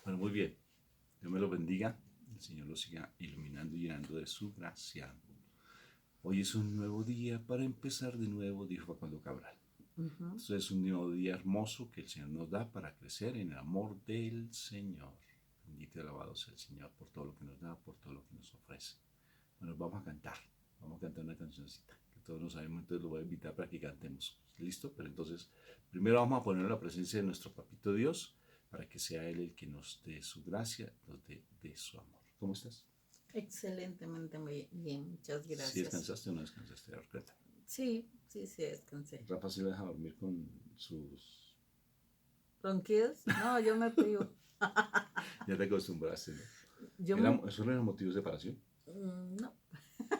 Bueno, muy bien. Dios me lo bendiga. El Señor lo siga iluminando y llenando de su gracia. Hoy es un nuevo día para empezar de nuevo, dijo Facundo Cabral. Entonces es un nuevo día hermoso que el Señor nos da para crecer en el amor del Señor. Bendito y alabado sea el Señor por todo lo que nos da, por todo lo que nos ofrece. Bueno, vamos a cantar una cancioncita que todos nos sabemos, entonces lo voy a invitar para que cantemos. ¿Listo? Pero entonces, primero vamos a poner la presencia de nuestro Papito Dios para que sea Él el que nos dé su gracia, nos dé de su amor. ¿Cómo estás? Excelentemente bien, muchas gracias. ¿Sí descansaste o no descansaste? A ver, cuéntame. Sí, descansé. Rafa sí lo deja dormir con sus... ¿Ronquidos? No, yo me privo. Ya te acostumbraste, ¿no? ¿Eso no era motivo de separación? No.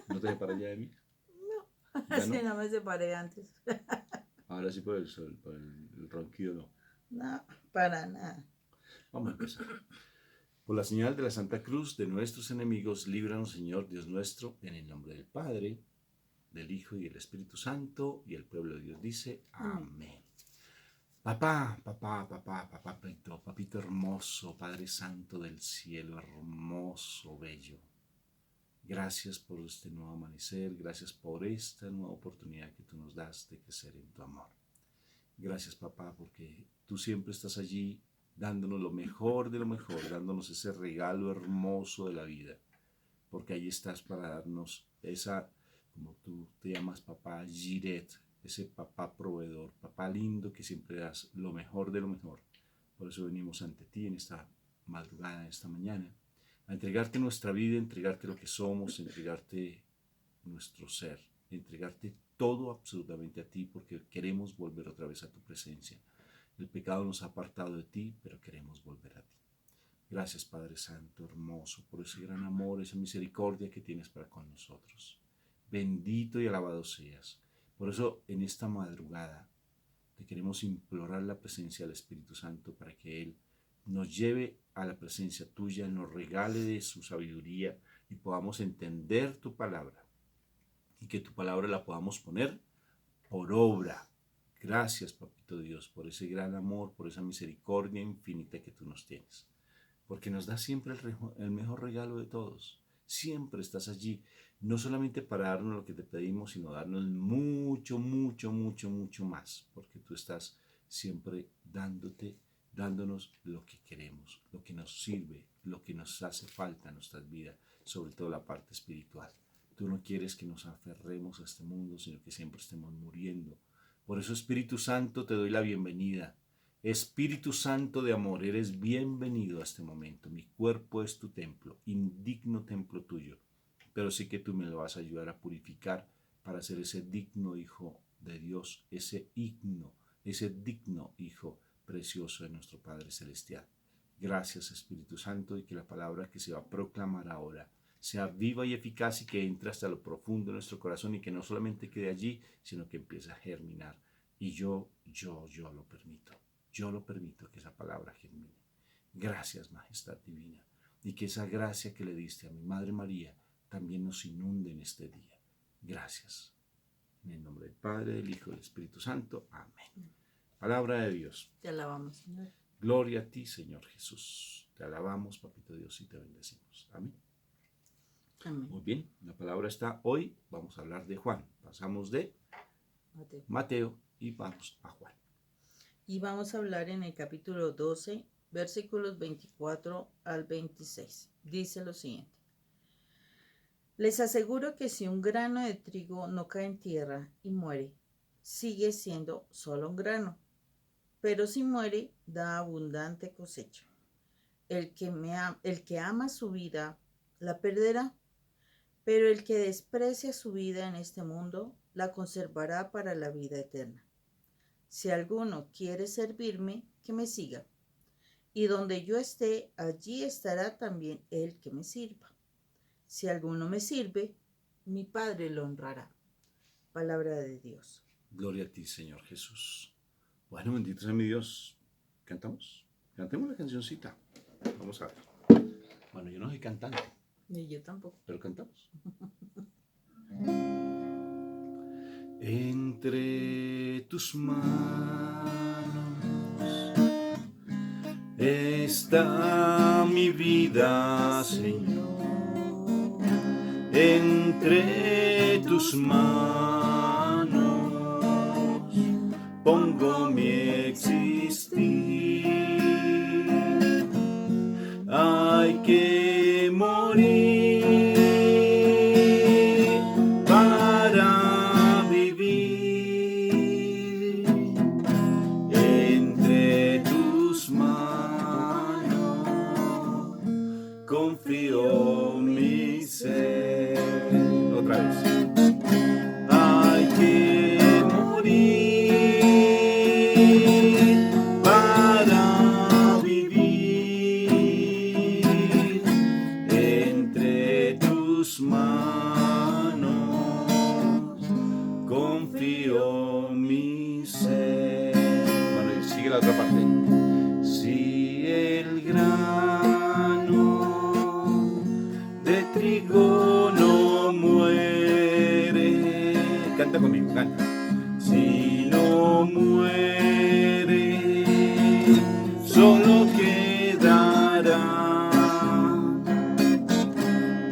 ¿No te separas ya de mí? No, ¿Ya no? sí, no me separé antes. Ahora sí por el sol, por el ronquido, no. No, para nada. Vamos a empezar. Por la señal de la Santa Cruz de nuestros enemigos, líbranos, Señor Dios nuestro, en el nombre del Padre, del Hijo y del Espíritu Santo, y el pueblo de Dios dice, amén. Papá, papito hermoso, Padre Santo del cielo, hermoso, bello. Gracias por este nuevo amanecer, gracias por esta nueva oportunidad que tú nos das de crecer en tu amor. Gracias, papá, porque tú siempre estás allí dándonos lo mejor de lo mejor, dándonos ese regalo hermoso de la vida, porque ahí estás para darnos esa, como tú te llamas, papá Giret, ese papá proveedor, papá lindo que siempre das lo mejor de lo mejor. Por eso venimos ante ti en esta madrugada, esta mañana, a entregarte nuestra vida, entregarte lo que somos, entregarte nuestro ser, entregarte todo absolutamente a ti, porque queremos volver otra vez a tu presencia. El pecado nos ha apartado de ti, pero queremos volver a ti. Gracias, Padre Santo, hermoso, por ese gran amor, esa misericordia que tienes para con nosotros. Bendito y alabado seas. Por eso, en esta madrugada, te queremos implorar la presencia del Espíritu Santo para que Él nos lleve a la presencia tuya, nos regale de su sabiduría y podamos entender tu palabra. Y que tu palabra la podamos poner por obra. Gracias, Papito Dios, por ese gran amor, por esa misericordia infinita que tú nos tienes. Porque nos das siempre el mejor regalo de todos. Siempre estás allí, no solamente para darnos lo que te pedimos, sino darnos mucho, mucho, mucho, mucho más. Porque tú estás siempre dándonos lo que queremos, lo que nos sirve, lo que nos hace falta en nuestras vidas, sobre todo la parte espiritual. Tú no quieres que nos aferremos a este mundo, sino que siempre estemos muriendo. Por eso, Espíritu Santo, te doy la bienvenida. Espíritu Santo de amor, eres bienvenido a este momento. Mi cuerpo es tu templo, indigno templo tuyo. Pero sí que tú me lo vas a ayudar a purificar para ser ese digno Hijo de Dios, ese digno Hijo precioso de nuestro Padre Celestial. Gracias, Espíritu Santo, y que la palabra que se va a proclamar ahora sea viva y eficaz y que entre hasta lo profundo de nuestro corazón y que no solamente quede allí, sino que empiece a germinar. Y yo lo permito. Yo lo permito que esa palabra germine. Gracias, Majestad Divina. Y que esa gracia que le diste a mi Madre María también nos inunde en este día. Gracias. En el nombre del Padre, del Hijo y del Espíritu Santo. Amén. Palabra de Dios. Te alabamos, Señor. Gloria a ti, Señor Jesús. Te alabamos, Papito Dios, y te bendecimos. Amén. Amén. Muy bien, la palabra está hoy. Vamos a hablar de Juan. Pasamos de Mateo y vamos a Juan. Y vamos a hablar en el capítulo 12, versículos 24 al 26. Dice lo siguiente. Les aseguro que si un grano de trigo no cae en tierra y muere, sigue siendo solo un grano. Pero si muere, da abundante cosecha. El que ama su vida, la perderá. Pero el que desprecia su vida en este mundo, la conservará para la vida eterna. Si alguno quiere servirme, que me siga. Y donde yo esté, allí estará también el que me sirva. Si alguno me sirve, mi Padre lo honrará. Palabra de Dios. Gloria a ti, Señor Jesús. Bueno, bendito sea mi Dios. ¿Cantamos? Cantemos la cancioncita. Vamos a ver. Bueno, yo no soy cantante. Ni yo tampoco. Pero cantamos. Entre tus manos Está mi vida, Señor, entre tus manos, pongo mi existir. Hay que morir para vivir. Entre tus manos confío mi ser. Otra vez. Hay que morir para vivir. Entre tus manos confío mi ser. Bueno, y sigue la otra parte. Si el grano de trigo no muere, canta conmigo, canta. Si no muere, solo quedará.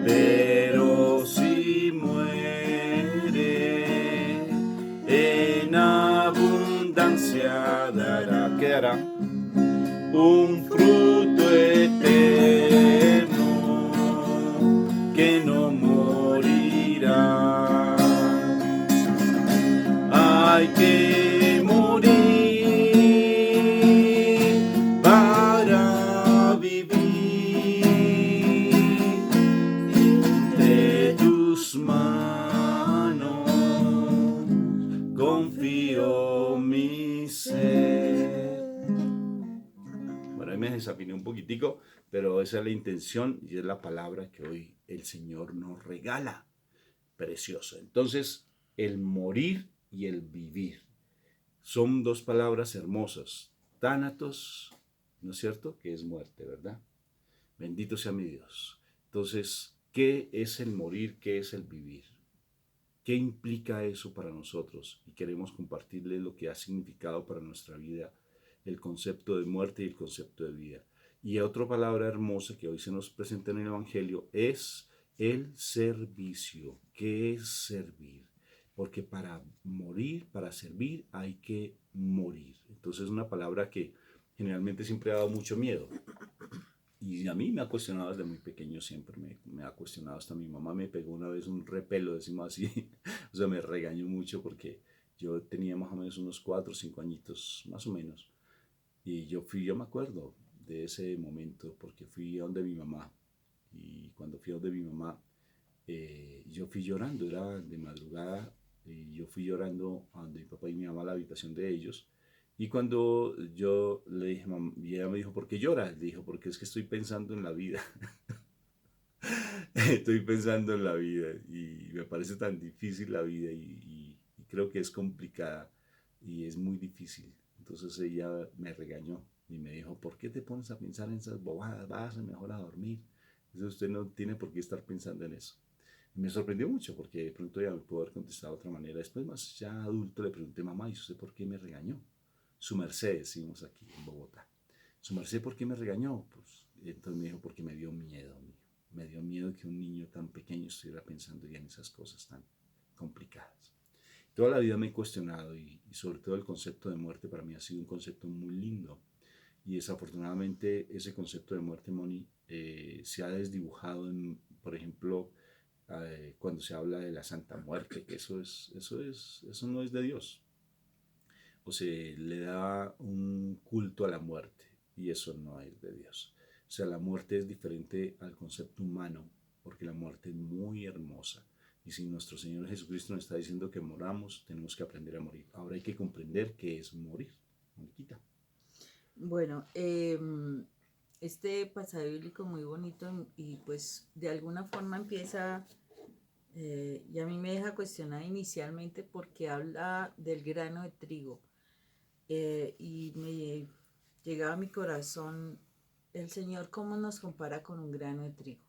Pero si muere, en abundancia dará. ¿Qué dará? Un fruto eterno que no morirá. Hay que morir para vivir. Entre tus manos confío mi ser. Bueno, ahí me desafiné un poquitico, pero esa es la intención y es la palabra que hoy el Señor nos regala. Precioso. Entonces, el morir y el vivir son dos palabras hermosas. Tánatos, ¿no es cierto? Que es muerte, ¿verdad? Bendito sea mi Dios. Entonces, ¿qué es el morir? ¿Qué es el vivir? ¿Qué implica eso para nosotros? Y queremos compartirles lo que ha significado para nuestra vida el concepto de muerte y el concepto de vida. Y otra palabra hermosa que hoy se nos presenta en el Evangelio es el servicio. ¿Qué es servir? Porque para morir, para servir, hay que morir. Entonces es una palabra que generalmente siempre ha dado mucho miedo. Y a mí me ha cuestionado desde muy pequeño, siempre me ha cuestionado. Hasta mi mamá me pegó una vez un repelo, decimos así. O sea, me regañó mucho porque yo tenía más o menos unos 4 o 5 añitos, más o menos. Y yo me acuerdo de ese momento porque fui a donde mi mamá. Y cuando fui a donde mi mamá, yo fui llorando, era de madrugada, y yo fui llorando a donde mi papá y mi mamá, a la habitación de ellos. Y cuando yo le dije, y ella me dijo, ¿por qué lloras? Le dijo, porque es que estoy pensando en la vida. Estoy pensando en la vida y me parece tan difícil la vida y creo que es complicada y es muy difícil. Entonces ella me regañó y me dijo, ¿por qué te pones a pensar en esas bobadas? Vas mejor a dormir. Entonces usted no tiene por qué estar pensando en eso. Y me sorprendió mucho porque de pronto ella me pudo haber contestado de otra manera. Después, más ya adulto, le pregunté, mamá, ¿y usted por qué me regañó? Su merced, decimos aquí en Bogotá. Su merced, ¿por qué me regañó? Pues entonces me dijo, porque me dio miedo. Me dio miedo que un niño tan pequeño estuviera pensando ya en esas cosas tan complicadas. Toda la vida me he cuestionado y sobre todo el concepto de muerte para mí ha sido un concepto muy lindo. Y desafortunadamente ese concepto de muerte, Moni, se ha desdibujado en, por ejemplo, cuando se habla de la Santa Muerte, que eso no es de Dios. O se le da un culto a la muerte y eso no es de Dios. O sea, la muerte es diferente al concepto humano porque la muerte es muy hermosa. Y si nuestro Señor Jesucristo nos está diciendo que moramos, tenemos que aprender a morir. Ahora hay que comprender qué es morir. Moniquita. Bueno, este pasaje bíblico muy bonito y pues de alguna forma empieza y a mí me deja cuestionar inicialmente porque habla del grano de trigo y me llegaba a mi corazón el Señor cómo nos compara con un grano de trigo.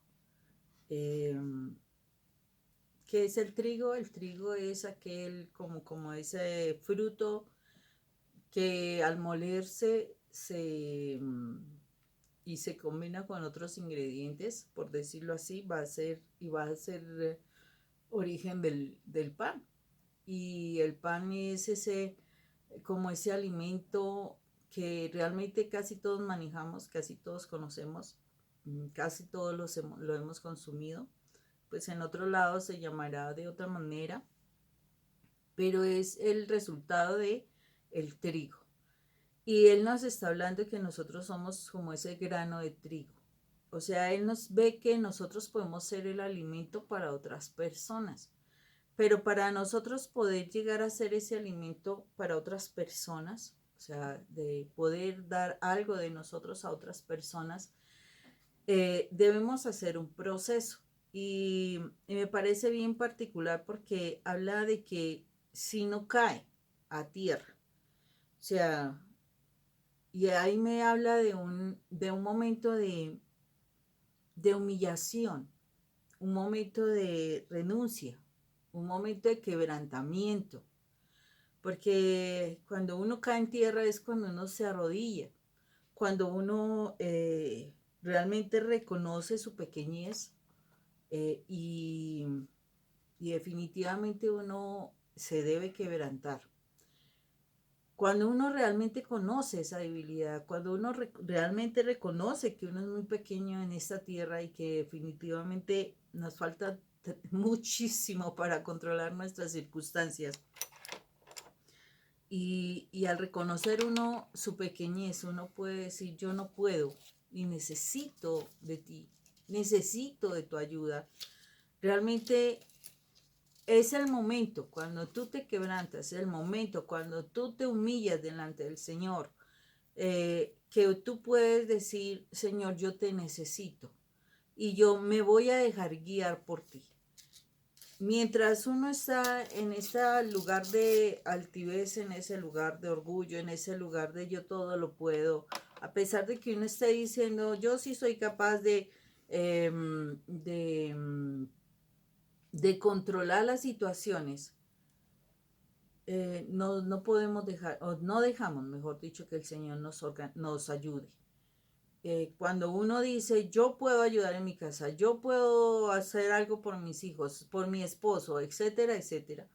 ¿Qué es el trigo? El trigo es aquel como ese fruto que al molerse y se combina con otros ingredientes, por decirlo así, va a ser origen del pan. Y el pan es como ese alimento que realmente casi todos manejamos, casi todos conocemos, casi todos lo hemos consumido. Pues en otro lado se llamará de otra manera, pero es el resultado de el trigo. Y Él nos está hablando que nosotros somos como ese grano de trigo. O sea, Él nos ve que nosotros podemos ser el alimento para otras personas. Pero para nosotros poder llegar a ser ese alimento para otras personas, o sea, de poder dar algo de nosotros a otras personas, debemos hacer un proceso. Y me parece bien particular porque habla de que si no cae a tierra, o sea, y ahí me habla de un momento de humillación, un momento de renuncia, un momento de quebrantamiento, porque cuando uno cae en tierra es cuando uno se arrodilla, cuando uno realmente reconoce su pequeñez, eh, y, y definitivamente uno se debe quebrantar. Cuando uno realmente conoce esa debilidad, cuando uno realmente reconoce que uno es muy pequeño en esta tierra y que definitivamente nos falta muchísimo para controlar nuestras circunstancias. Y al reconocer uno su pequeñez, uno puede decir, yo no puedo y necesito de ti, necesito de tu ayuda. Realmente es el momento cuando tú te quebrantas, es el momento cuando tú te humillas delante del Señor, que tú puedes decir, Señor, yo te necesito y yo me voy a dejar guiar por ti. Mientras uno está en ese lugar de altivez, en ese lugar de orgullo, en ese lugar de yo todo lo puedo, a pesar de que uno esté diciendo, yo sí soy capaz eh, de, de controlar las situaciones, no podemos dejar, o no dejamos, mejor dicho, que el Señor nos ayude. Cuando uno dice, yo puedo ayudar en mi casa, yo puedo hacer algo por mis hijos, por mi esposo, etcétera, etcétera,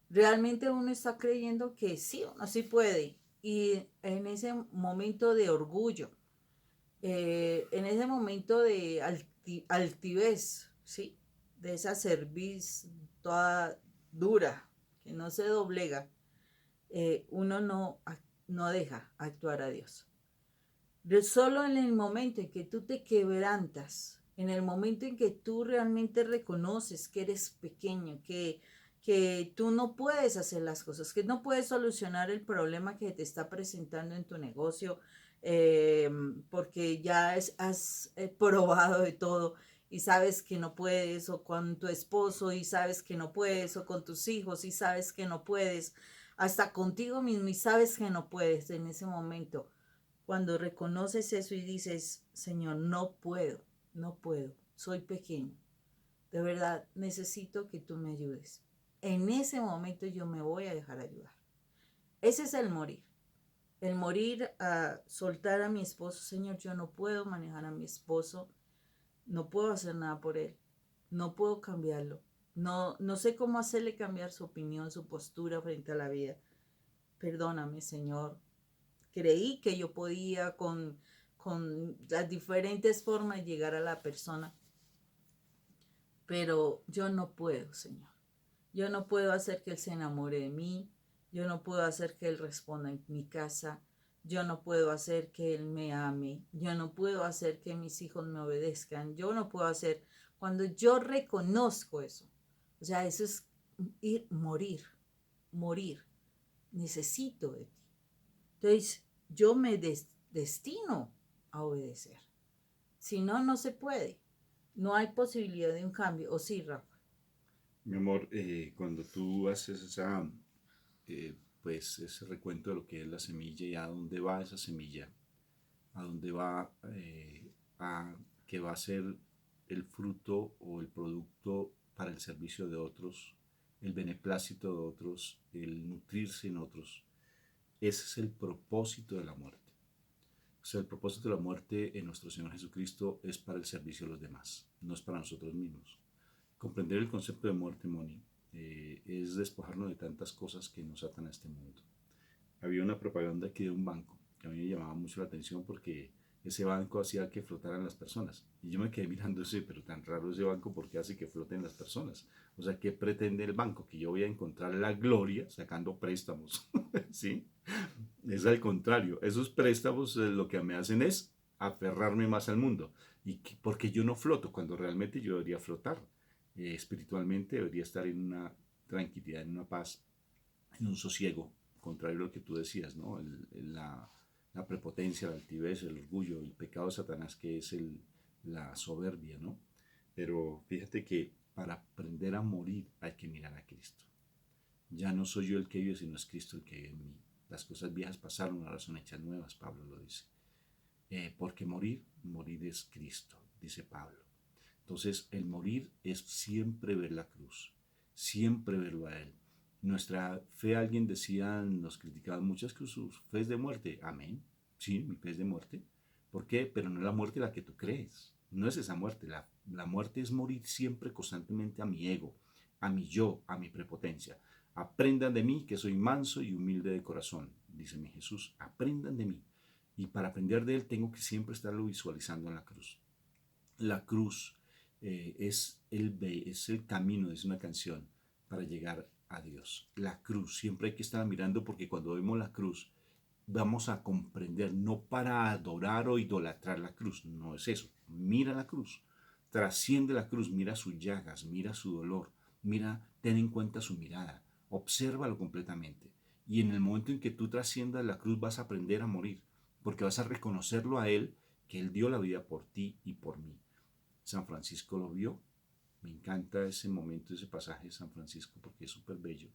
realmente uno está creyendo que sí, uno sí puede. Y en ese momento de orgullo, en ese momento de altivez, ¿sí? De esa cerviz toda dura, que no se doblega, uno no deja actuar a Dios. Solo en el momento en que tú te quebrantas, en el momento en que tú realmente reconoces que eres pequeño, que tú no puedes hacer las cosas, que no puedes solucionar el problema que te está presentando en tu negocio, porque ya has probado de todo y sabes que no puedes, o con tu esposo y sabes que no puedes, o con tus hijos y sabes que no puedes, hasta contigo mismo y sabes que no puedes en ese momento. Cuando reconoces eso y dices, Señor, no puedo, no puedo, soy pequeño, de verdad necesito que tú me ayudes. En ese momento yo me voy a dejar ayudar. Ese es el morir a soltar a mi esposo. Señor, yo no puedo manejar a mi esposo, no puedo hacer nada por él, no puedo cambiarlo, no sé cómo hacerle cambiar su opinión, su postura frente a la vida. Perdóname, Señor. Creí que yo podía con las diferentes formas llegar a la persona, pero yo no puedo, Señor. Yo no puedo hacer que Él se enamore de mí, yo no puedo hacer que Él responda en mi casa, yo no puedo hacer que Él me ame, yo no puedo hacer que mis hijos me obedezcan, yo no puedo hacer, cuando yo reconozco eso, o sea, eso es morir, necesito de ti. Entonces, yo me destino a obedecer. Si no, no se puede. No hay posibilidad de un cambio. ¿O sí, Rafa? Mi amor, cuando tú haces pues ese recuento de lo que es la semilla y a dónde va esa semilla, a dónde va, a que va a ser el fruto o el producto para el servicio de otros, el beneplácito de otros, el nutrirse en otros. Ese es el propósito de la muerte. O sea, el propósito de la muerte en nuestro Señor Jesucristo es para el servicio a los demás, no es para nosotros mismos. Comprender el concepto de muerte, Moni, es despojarnos de tantas cosas que nos atan a este mundo. Había una propaganda aquí de un banco que a mí me llamaba mucho la atención porque ese banco hacía que flotaran las personas. Y yo me quedé mirando ese, pero tan raro ese banco porque hace que floten las personas. O sea, ¿qué pretende el banco? Que yo voy a encontrar la gloria sacando préstamos. ¿Sí? Es al contrario. Esos préstamos lo que me hacen es aferrarme más al mundo. Porque yo no floto cuando realmente yo debería flotar. Espiritualmente debería estar en una tranquilidad, en una paz, en un sosiego, contrario a lo que tú decías, ¿no? La prepotencia, la altivez, el orgullo, el pecado de Satanás, que es la soberbia, ¿no? Pero fíjate que para aprender a morir hay que mirar a Cristo. Ya no soy yo el que vive, sino es Cristo el que vive en mí. Las cosas viejas pasaron, ahora son hechas nuevas, Pablo lo dice. Porque morir es Cristo, dice Pablo. Entonces, el morir es siempre ver la cruz, siempre verlo a Él. Nuestra fe, alguien decía, nos criticaban muchas que su fe es de muerte. Amén. Sí, mi fe es de muerte. ¿Por qué? Pero no es la muerte la que tú crees. No es esa muerte. La muerte es morir siempre constantemente a mi ego, a mi yo, a mi prepotencia. Aprendan de mí que soy manso y humilde de corazón, dice mi Jesús. Aprendan de mí. Y para aprender de Él tengo que siempre estarlo visualizando en la cruz. La cruz es el camino, es una canción para llegar a Dios. La cruz, siempre hay que estar mirando porque cuando vemos la cruz vamos a comprender, no para adorar o idolatrar la cruz, no es eso. Mira la cruz, trasciende la cruz, mira sus llagas, mira su dolor, mira, ten en cuenta su mirada, obsérvalo completamente. Y en el momento en que tú trasciendas la cruz vas a aprender a morir, porque vas a reconocerlo a Él, que Él dio la vida por ti y por mí. San Francisco lo vio. Me encanta ese momento, ese pasaje de San Francisco porque es súper bello.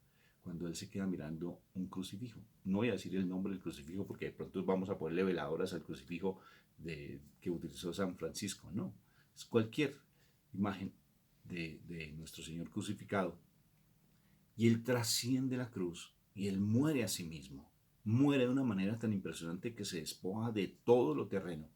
Cuando él se queda mirando un crucifijo. No voy a decir el nombre del crucifijo porque de pronto vamos a ponerle veladoras al crucifijo que utilizó San Francisco. No, es cualquier imagen de nuestro Señor crucificado. Y él trasciende la cruz y él muere a sí mismo. Muere de una manera tan impresionante que se despoja de todo lo terreno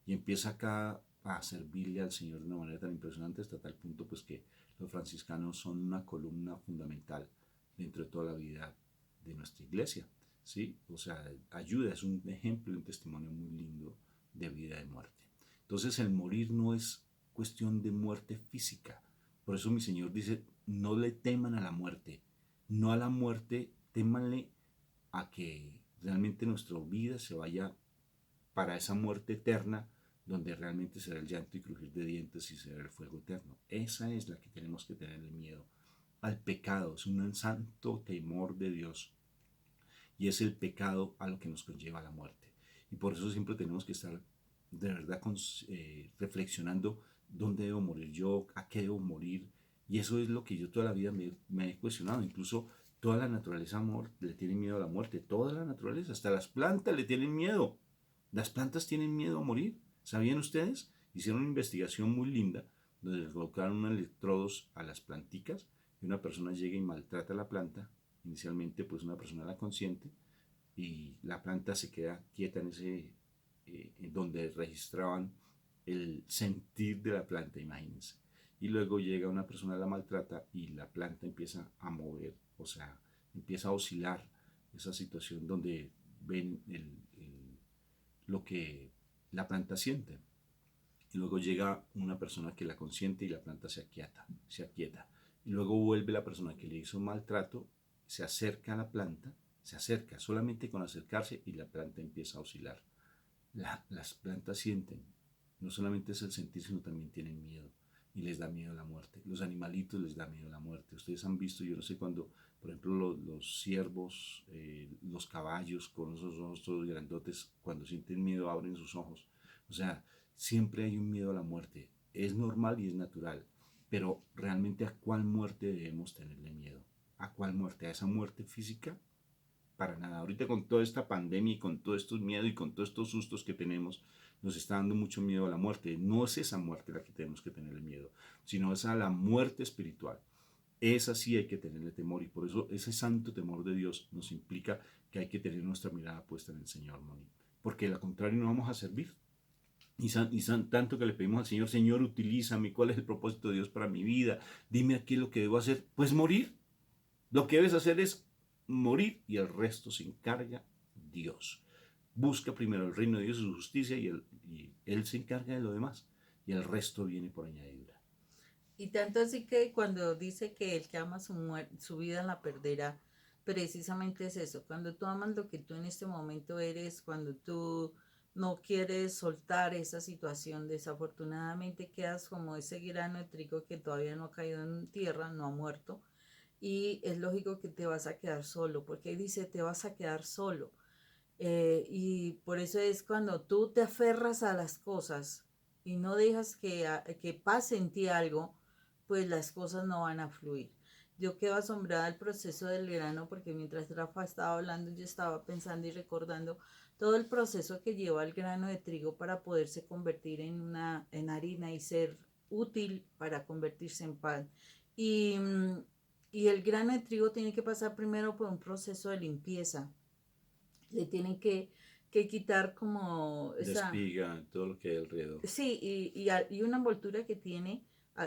y empieza acá a servirle al Señor de una manera tan impresionante hasta tal punto pues que los franciscanos son una columna fundamental dentro de toda la vida de nuestra iglesia, ¿sí? O sea, ayuda, es un ejemplo, un testimonio muy lindo de vida y muerte. Entonces el morir no es cuestión de muerte física. Por eso mi Señor dice, no le teman a la muerte, no a la muerte, témanle a que realmente nuestra vida se vaya para esa muerte eterna donde realmente será el llanto y crujir de dientes y será el fuego eterno. Esa es la que tenemos que tenerle miedo. Al pecado, es un santo temor de Dios y es el pecado a lo que nos conlleva la muerte. Y por eso siempre tenemos que estar de verdad reflexionando dónde debo morir yo, a qué debo morir. Y eso es lo que yo toda la vida me he cuestionado. Incluso toda la naturaleza, amor, le tiene miedo a la muerte. Toda la naturaleza, hasta las plantas le tienen miedo. Las plantas tienen miedo a morir. ¿Sabían ustedes? Hicieron una investigación muy linda donde les colocaron unos electrodos a las planticas y una persona llega y maltrata la planta. Inicialmente, pues una persona la consiente y la planta se queda quieta en ese donde registraban el sentir de la planta, imagínense. Y luego llega una persona, la maltrata y la planta empieza a mover, o sea, empieza a oscilar esa situación donde ven lo que la planta siente. Y luego llega una persona que la consiente y la planta se aquieta. Y luego vuelve la persona que le hizo maltrato, se acerca a la planta, se acerca solamente con acercarse y la planta empieza a oscilar. Las plantas sienten, no solamente es el sentir, sino también tienen miedo y les da miedo la muerte. Los animalitos les da miedo la muerte. Ustedes han visto, yo no sé cuándo, por ejemplo, los ciervos, los caballos con esos ojos todos grandotes, cuando sienten miedo abren sus ojos. O sea, siempre hay un miedo a la muerte. Es normal y es natural. Pero realmente, ¿a cuál muerte debemos tenerle miedo? ¿A cuál muerte? ¿A esa muerte física? Para nada. Ahorita con toda esta pandemia y con todos estos miedos y con todos estos sustos que tenemos, nos está dando mucho miedo a la muerte. No es esa muerte la que tenemos que tenerle miedo, sino es a la muerte espiritual. Esa sí hay que tenerle temor y por eso ese santo temor de Dios nos implica que hay que tener nuestra mirada puesta en el Señor, Moni. porque de lo contrario no vamos a servir. Tanto que le pedimos al Señor, Señor, utilízame, ¿cuál es el propósito de Dios para mi vida? Dime aquí lo que debo hacer. Pues morir. Lo que debes hacer es morir y el resto se encarga Dios. Busca primero el reino de Dios y su justicia y Él se encarga de lo demás y el resto viene por añadidura. Y tanto así que cuando dice que el que ama su vida la perderá, precisamente es eso. Cuando tú amas lo que tú en este momento eres, cuando tú no quieres soltar esa situación, desafortunadamente quedas como ese grano de trigo que todavía no ha caído en tierra, no ha muerto. Y es lógico que te vas a quedar solo, porque dice, te vas a quedar solo. Y por eso es cuando tú te aferras a las cosas y no dejas que pase en ti algo, pues las cosas no van a fluir. Yo quedo asombrada del proceso del grano porque mientras Rafa estaba hablando yo estaba pensando y recordando todo el proceso que lleva el grano de trigo para poderse convertir en harina y ser útil para convertirse en pan. Y, y el grano de trigo tiene que pasar primero por un proceso de limpieza. Le tienen que quitar como La esa... espiga, todo lo que hay alrededor. Sí, y una envoltura que tiene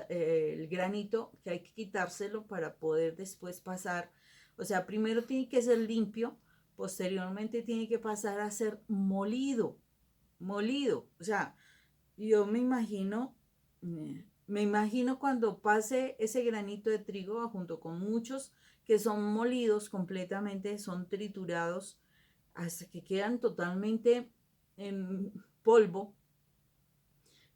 el granito que hay que quitárselo para poder después pasar. O sea, primero tiene que ser limpio, posteriormente tiene que pasar a ser molido, molido. O sea, yo me imagino cuando pase ese granito de trigo junto con muchos que son molidos completamente, son triturados hasta que quedan totalmente en polvo.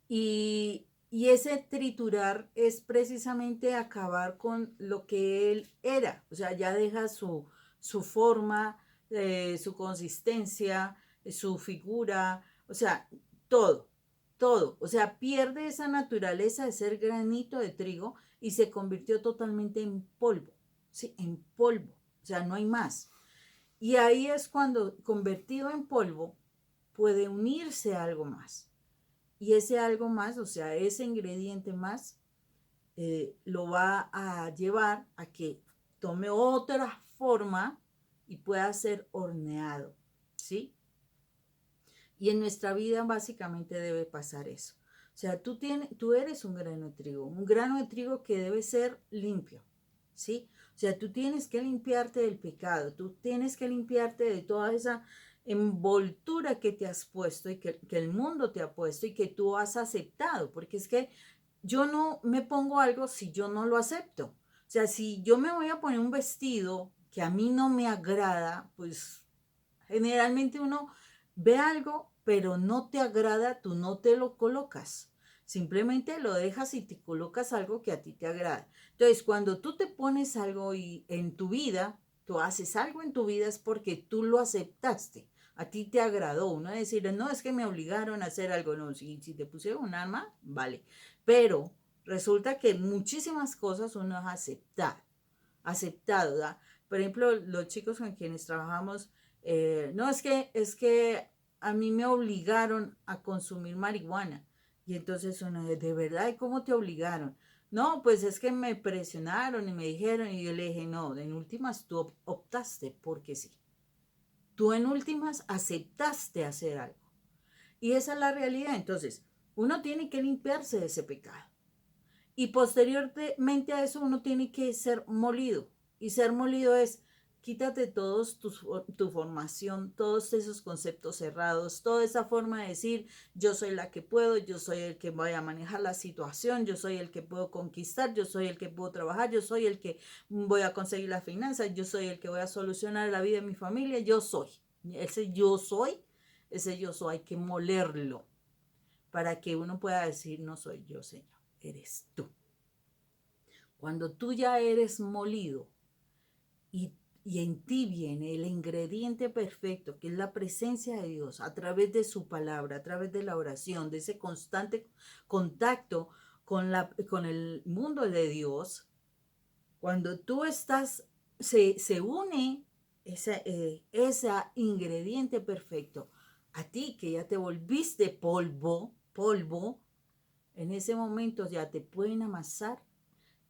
Y ese triturar es precisamente acabar con lo que él era. O sea, ya deja su forma, su consistencia, su figura, o sea, todo, todo. O sea, pierde esa naturaleza de ser granito de trigo y se convirtió totalmente en polvo, ¿sí? En polvo. O sea, no hay más. Y ahí es cuando, convertido en polvo, puede unirse a algo más. Y ese algo más, o sea, ese ingrediente más, lo va a llevar a que tome otra forma y pueda ser horneado, ¿sí? Y en nuestra vida básicamente debe pasar eso. O sea, tú eres un grano de trigo que debe ser limpio, ¿sí? O sea, tú tienes que limpiarte del pecado, tú tienes que limpiarte de toda esa envoltura que te has puesto y que el mundo te ha puesto y que tú has aceptado, porque es que yo no me pongo algo si yo no lo acepto. O sea, si yo me voy a poner un vestido que a mí no me agrada, pues generalmente uno ve algo, pero no te agrada, tú no te lo colocas. Simplemente lo dejas y te colocas algo que a ti te agrada. Entonces, cuando tú te pones algo en tu vida, tú haces algo en tu vida es porque tú lo aceptaste. A ti te agradó. Uno decir, no, es que me obligaron a hacer algo. No, si te pusieron un arma, vale. Pero resulta que muchísimas cosas uno ha aceptado. Aceptado, ¿da? Por ejemplo, los chicos con quienes trabajamos, no, es que a mí me obligaron a consumir marihuana. Y entonces uno, ¿de verdad? ¿Y cómo te obligaron? No, pues es que me presionaron y me dijeron y yo le dije, no, en últimas tú optaste porque sí. Tú en últimas aceptaste hacer algo. Y esa es la realidad. Entonces, uno tiene que limpiarse de ese pecado. Y posteriormente a eso uno tiene que ser molido. Y ser molido es quítate tu formación, todos esos conceptos cerrados, toda esa forma de decir yo soy la que puedo, yo soy el que voy a manejar la situación, yo soy el que puedo conquistar, yo soy el que puedo trabajar, yo soy el que voy a conseguir las finanzas, yo soy el que voy a solucionar la vida de mi familia, yo soy. Ese yo soy, hay que molerlo para que uno pueda decir no soy yo, Señor, eres tú. Cuando tú ya eres molido y en ti viene el ingrediente perfecto, que es la presencia de Dios, a través de su palabra, a través de la oración, de ese constante contacto con el mundo de Dios, cuando tú estás, se une ese ingrediente perfecto a ti, que ya te volviste polvo, en ese momento ya te pueden amasar,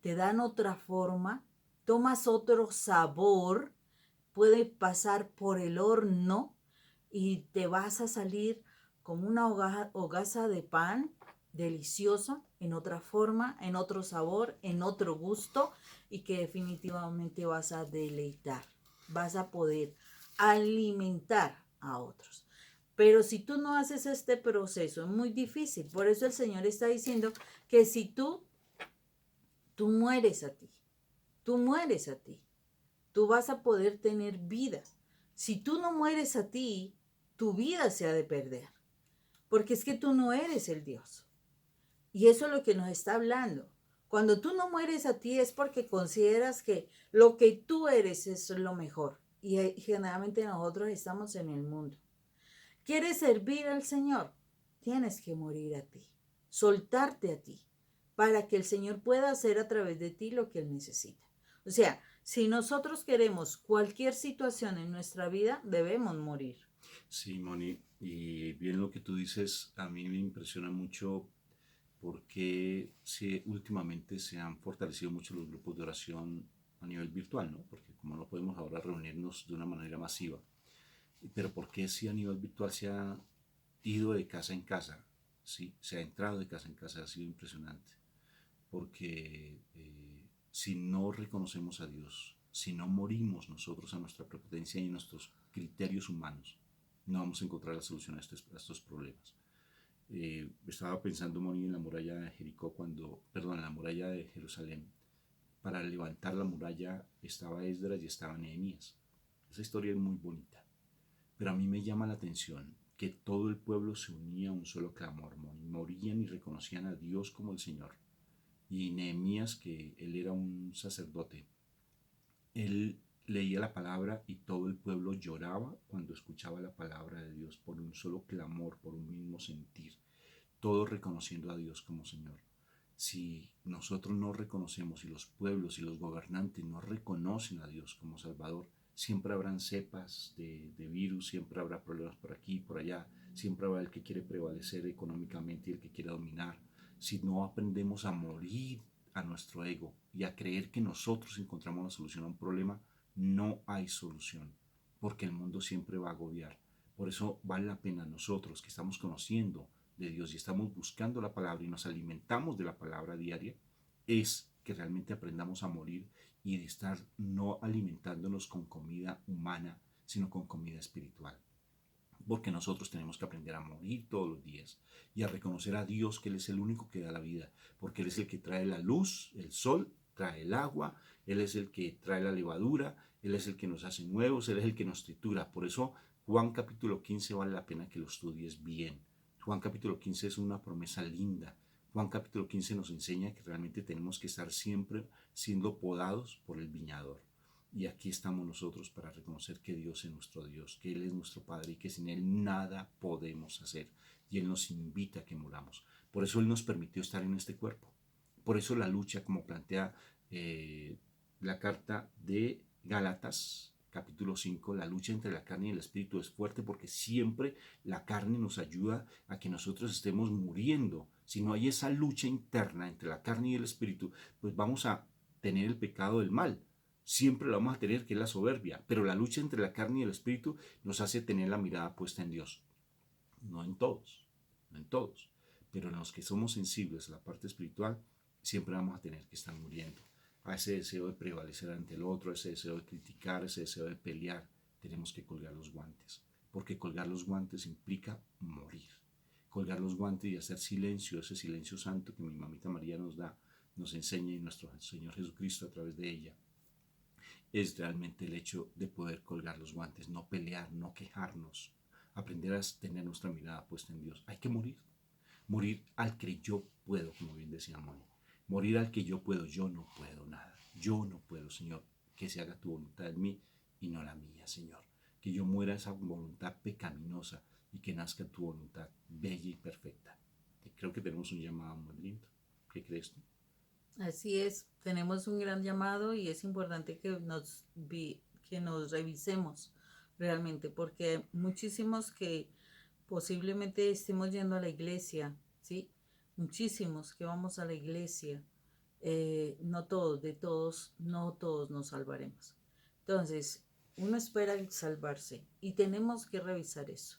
te dan otra forma, tomas otro sabor, puede pasar por el horno, y te vas a salir como una hogaza de pan deliciosa, en otra forma, en otro sabor, en otro gusto, y que definitivamente vas a deleitar, vas a poder alimentar a otros. Pero si tú no haces este proceso, es muy difícil. Por eso el Señor está diciendo que si tú mueres a ti, tú mueres a ti, tú vas a poder tener vida. Si tú no mueres a ti, tu vida se ha de perder, porque es que tú no eres el Dios. Y eso es lo que nos está hablando. Cuando tú no mueres a ti es porque consideras que lo que tú eres es lo mejor. Y generalmente nosotros estamos en el mundo. ¿Quieres servir al Señor? Tienes que morir a ti, soltarte a ti, para que el Señor pueda hacer a través de ti lo que Él necesita. O sea, si nosotros queremos cualquier situación en nuestra vida, debemos morir. Sí, Moni, y bien lo que tú dices, a mí me impresiona mucho porque últimamente se han fortalecido mucho los grupos de oración a nivel virtual, ¿no? Porque como no podemos ahora reunirnos de una manera masiva, pero ¿por qué si a nivel virtual se ha ido de casa en casa? Sí, se ha entrado de casa en casa, ha sido impresionante, porque si no reconocemos a Dios, si no morimos nosotros a nuestra prepotencia y a nuestros criterios humanos, no vamos a encontrar la solución a estos problemas. Estaba pensando, Moni, en la muralla de Jericó, en la muralla de Jerusalén. Para levantar la muralla estaba Esdras y estaba Nehemías. Esa historia es muy bonita, pero a mí me llama la atención que todo el pueblo se unía a un solo clamor, Moni. Morían y reconocían a Dios como el Señor. Y Nehemías, que él era un sacerdote, él leía la palabra y todo el pueblo lloraba cuando escuchaba la palabra de Dios por un solo clamor, por un mismo sentir, todos reconociendo a Dios como Señor. Si nosotros no reconocemos, y los pueblos y los gobernantes no reconocen a Dios como Salvador, siempre habrán cepas de virus, siempre habrá problemas por aquí y por allá, siempre habrá el que quiere prevalecer económicamente y el que quiere dominar. Si no aprendemos a morir a nuestro ego y a creer que nosotros encontramos la solución a un problema, no hay solución, porque el mundo siempre va a agobiar. Por eso vale la pena nosotros que estamos conociendo de Dios y estamos buscando la palabra y nos alimentamos de la palabra diaria, es que realmente aprendamos a morir y de estar no alimentándonos con comida humana, sino con comida espiritual. Porque nosotros tenemos que aprender a morir todos los días y a reconocer a Dios que Él es el único que da la vida, porque Él es el que trae la luz, el sol, trae el agua, Él es el que trae la levadura, Él es el que nos hace nuevos, Él es el que nos tritura. Por eso Juan capítulo 15 vale la pena que lo estudies bien. Juan capítulo 15 es una promesa linda. Juan capítulo 15 nos enseña que realmente tenemos que estar siempre siendo podados por el viñador. Y aquí estamos nosotros para reconocer que Dios es nuestro Dios, que Él es nuestro Padre y que sin Él nada podemos hacer. Y Él nos invita a que moramos. Por eso Él nos permitió estar en este cuerpo. Por eso la lucha, como plantea la carta de Gálatas, capítulo 5, la lucha entre la carne y el espíritu es fuerte porque siempre la carne nos ayuda a que nosotros estemos muriendo. Si no hay esa lucha interna entre la carne y el espíritu, pues vamos a tener el pecado del mal. Siempre lo vamos a tener, que es la soberbia, pero la lucha entre la carne y el espíritu nos hace tener la mirada puesta en Dios. No en todos, no en todos, pero en los que somos sensibles a la parte espiritual, siempre vamos a tener que estar muriendo. A ese deseo de prevalecer ante el otro, a ese deseo de criticar, a ese deseo de pelear, tenemos que colgar los guantes, porque colgar los guantes implica morir. Colgar los guantes y hacer silencio, ese silencio santo que mi mamita María nos da, nos enseña y nuestro Señor Jesucristo a través de ella, es realmente el hecho de poder colgar los guantes, no pelear, no quejarnos, aprender a tener nuestra mirada puesta en Dios. Hay que morir, morir al que yo puedo, como bien decía Moni, morir al que yo puedo, yo no puedo nada, yo no puedo, Señor, que se haga tu voluntad en mí y no la mía, Señor, que yo muera esa voluntad pecaminosa y que nazca tu voluntad bella y perfecta. Creo que tenemos un llamado muy lindo. ¿Qué crees tú? Así es, tenemos un gran llamado y es importante que nos revisemos realmente, porque muchísimos que posiblemente estemos yendo a la iglesia, ¿sí? Muchísimos que vamos a la iglesia, no todos, no todos nos salvaremos. Entonces, Uno espera salvarse y tenemos que revisar eso.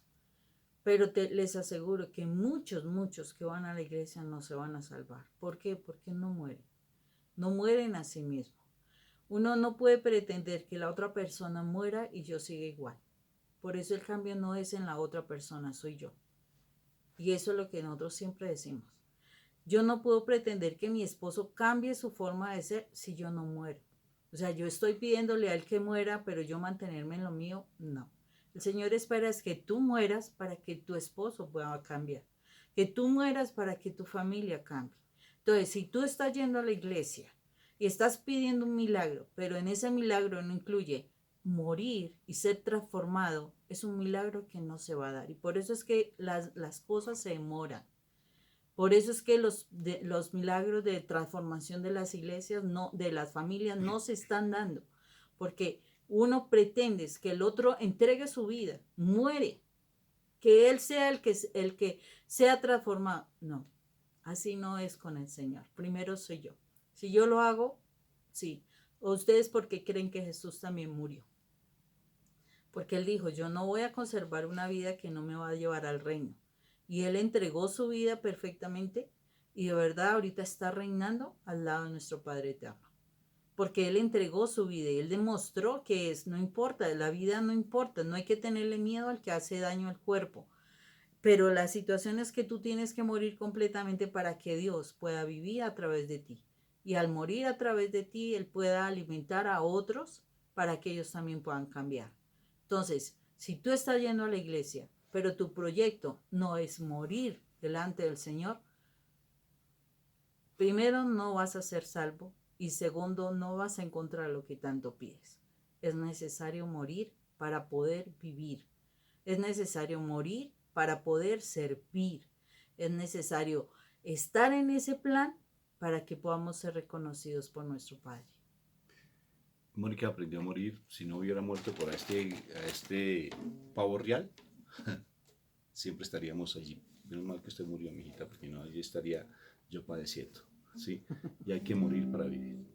Pero les aseguro que muchos que van a la iglesia no se van a salvar. ¿Por qué? Porque no mueren. No mueren a sí mismos. Uno no puede pretender que la otra persona muera y yo siga igual. Por eso el cambio no es en la otra persona, soy yo. Y eso es lo que nosotros siempre decimos. Yo no puedo pretender que mi esposo cambie su forma de ser si yo no muero. O sea, yo estoy pidiéndole a él que muera, pero yo mantenerme en lo mío, no. El Señor espera es que tú mueras para que tu esposo pueda cambiar. Que tú mueras para que tu familia cambie. Entonces, si tú estás yendo a la iglesia y estás pidiendo un milagro, pero en ese milagro no incluye morir y ser transformado, es un milagro que no se va a dar. Y por eso es que las cosas se demoran. Por eso es que los milagros de transformación de las iglesias, de las familias, no se están dando. Porque uno pretende que el otro entregue su vida, muere, que él sea el que sea transformado. No, así no es con el Señor. Primero soy yo. Si yo lo hago, sí. O ustedes porque creen que Jesús también murió. Porque él dijo, yo no voy a conservar una vida que no me va a llevar al reino. Y él entregó su vida perfectamente y de verdad ahorita está reinando al lado de nuestro Padre Eterno. Porque él entregó su vida y él demostró que no importa, la vida no importa, no hay que tenerle miedo al que hace daño al cuerpo. Pero la situación es que tú tienes que morir completamente para que Dios pueda vivir a través de ti. Y al morir a través de ti, él pueda alimentar a otros para que ellos también puedan cambiar. Entonces, si tú estás yendo a la iglesia, pero tu proyecto no es morir delante del Señor, primero no vas a ser salvo y segundo no vas a encontrar lo que tanto pides. Es necesario morir para poder vivir. Es necesario morir para poder servir. Es necesario estar en ese plan para que podamos ser reconocidos por nuestro Padre. Mónica aprendió a morir. Si no hubiera muerto por este pavo real, siempre estaríamos allí. Menos mal que usted murió, mijita, porque no, allí estaría yo padeciendo. ¿Sí? Y hay que morir para vivir.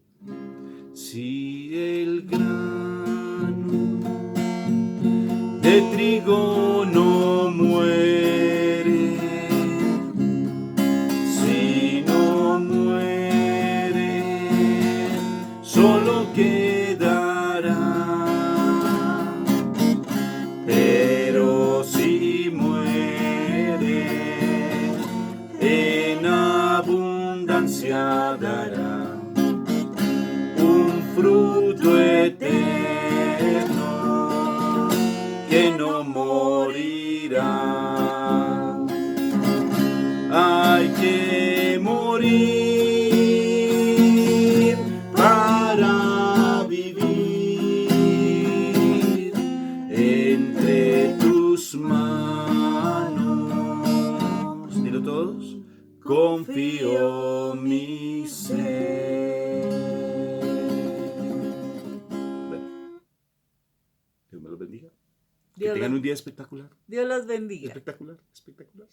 Si el grano de trigo no muere, si no muere, solo quedará. Pero si muere, en abundancia dará un fruto eterno que no morirá. Hay que morir para vivir entre tus manos. Dilo todos. Confío mi ser. Bueno, Dios me los bendiga. Que tengan un día espectacular. Dios los bendiga. Espectacular, espectacular.